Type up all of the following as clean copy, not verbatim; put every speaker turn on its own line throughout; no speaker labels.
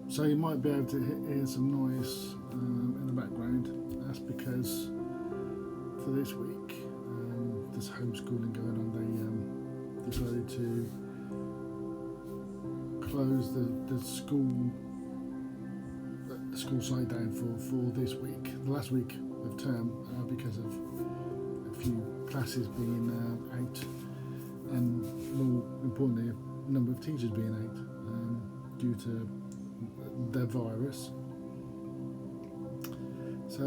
So you might be able to hear some noise in the background. That's because for this week, there's homeschooling going on. They decided to close the school site down for this week, the last week of term, because of a few classes being out, and more importantly, a number of teachers being out due to the virus. So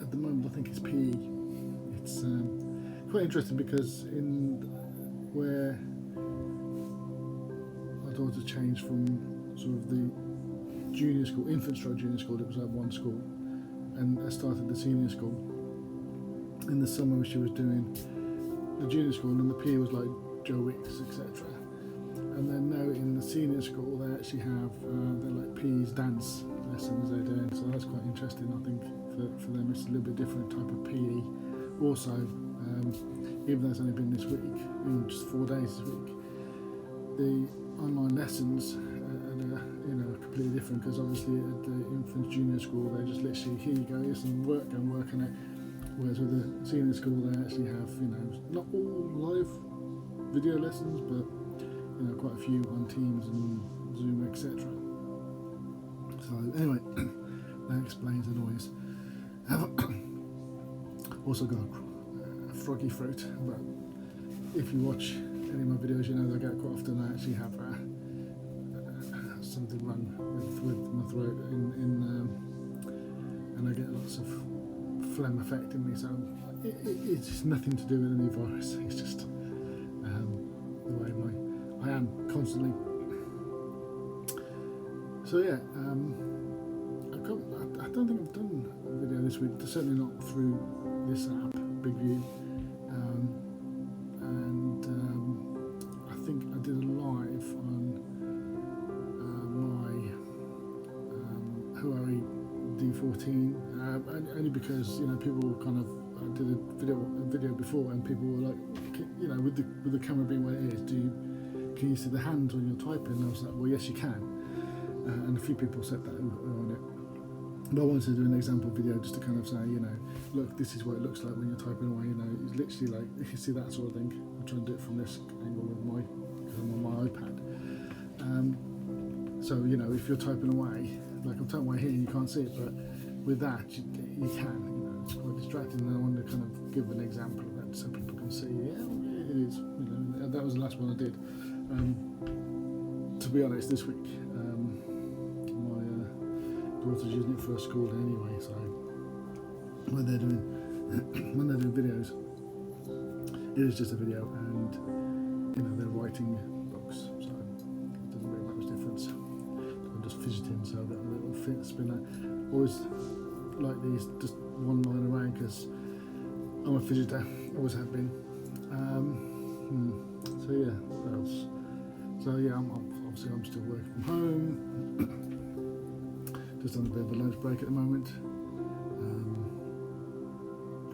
at the moment, I think it's PE. It's quite interesting because in where our daughter changed from sort of the junior school, junior school, it was at one school, and I started the senior school. In the summer she was doing the junior school, and the PE was like Joe Wicks, etc. And then now in the senior school they actually have they're like PE's dance lessons they're doing, so that's quite interesting. I think for them it's a little bit different type of PE. Also, even though it's only been this week, just 4 days this week, the online lessons are completely different, because obviously at the infant junior school they just literally, here you go, here's some work, go and work on it. Whereas with the senior school they actually have, not all live video lessons, but quite a few on Teams and Zoom, etc. So anyway, that explains the noise. I've also got a froggy throat, but if you watch any of my videos, you know that I get quite often. I actually have something wrong with my throat, and I get lots of phlegm affecting me. So it's nothing to do with any virus. It's just the way I am constantly. So yeah, I don't think I've done a video this week. Certainly not through this app, BigVu, and I think I did a live on my Huawei D14, only because people kind of did a video before, and people were like, with the camera being where it is, can you see the hands when you're typing? And I was like, well, yes, you can. And a few people said that on it. But I wanted to do an example video just to kind of say, look, this is what it looks like when you're typing away. It's literally like, you see that sort of thing. I'm trying to do it from this angle because I'm on my iPad. So if you're typing away, like I'm typing away here, you can't see it, but with that you can. It's quite distracting, and I wanted to kind of give an example of that so people can see. Yeah, it is. That was the last one I did. To be honest, this week my daughter's using it for a school day anyway, so when they're doing videos, it is just a video, and they're writing books, so it doesn't make much difference. I'm just fidgeting, so I've got a little spinner. Always like these, just one line around, because I'm a fidgeter, always have been. So yeah, what else? So yeah, I'm still working from home, just on a bit of a lunch break at the moment.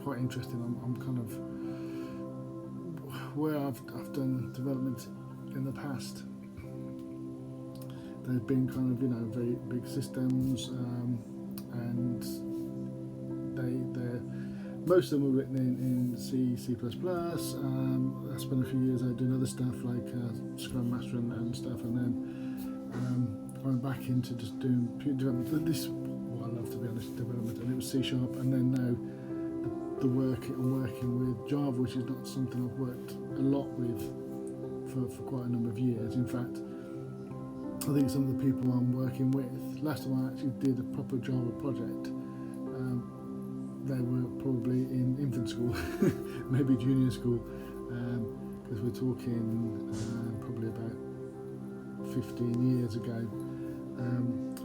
Quite interesting. I'm kind of where I've done development in the past. They've been kind of very big systems, and they're most of them were written in C, C++. I spent a few years out doing other stuff like Scrum Master and stuff, and then I went back into just doing pure development. This what I love, to be honest, development, and it was C#, and then now I'm working with Java, which is not something I've worked a lot with for quite a number of years. In fact, I think some of the people I'm working with, last time I actually did a proper Java project, they were probably in infant school, maybe junior school, because we're talking probably about 15 years ago.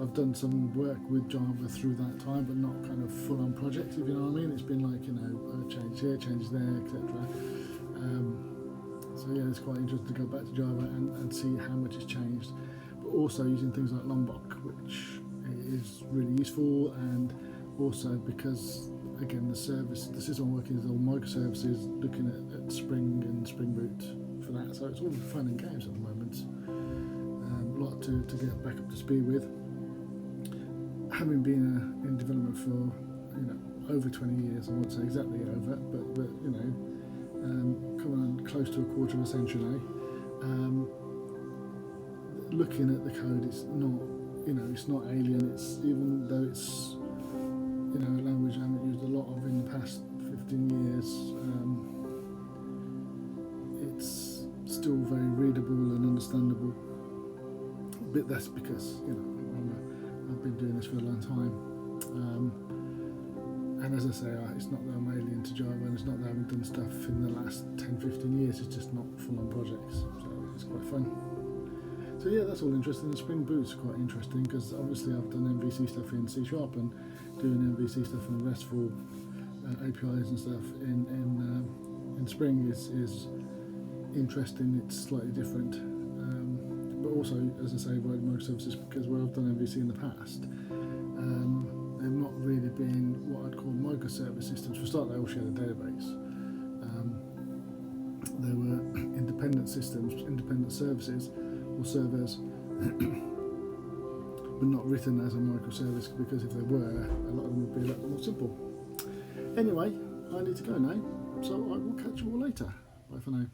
I've done some work with Java through that time, but not kind of full-on projects, if you know what I mean. It's been like, change here, change there, etc. So yeah, it's quite interesting to go back to Java and see how much it's changed. But also using things like Lombok, which is really useful, and also because, again, the system I'm working with is all microservices, looking at Spring and Spring Boot for that. So it's all fun and games at the moment. A lot to get back up to speed with. having been in development for over 20 years, I won't say exactly over, but coming on close to a quarter of a century. Looking at the code, it's not alien. It's, even though it's a language I haven't used a lot of in the past 15 years, it's still very readable and understandable. But that's because I've been doing this for a long time. And as I say, it's not that I'm alien to Java, and it's not that I haven't done stuff in the last 10-15 years. It's just not full-on projects, so it's quite fun. So yeah, that's all interesting. The Spring Boot's quite interesting because obviously I've done MVC stuff in C# and doing MVC stuff and RESTful APIs and stuff in Spring is interesting. It's slightly different, but also, as I say, writing microservices, because where I've done MVC in the past, they've not really been what I'd call microservice systems. For a start, they all shared a database. They were independent systems, independent services or servers, but not written as a microservice, because if they were, a lot of them would be a lot more simple. Anyway, I need to go now, so I will catch you all later. Bye for now.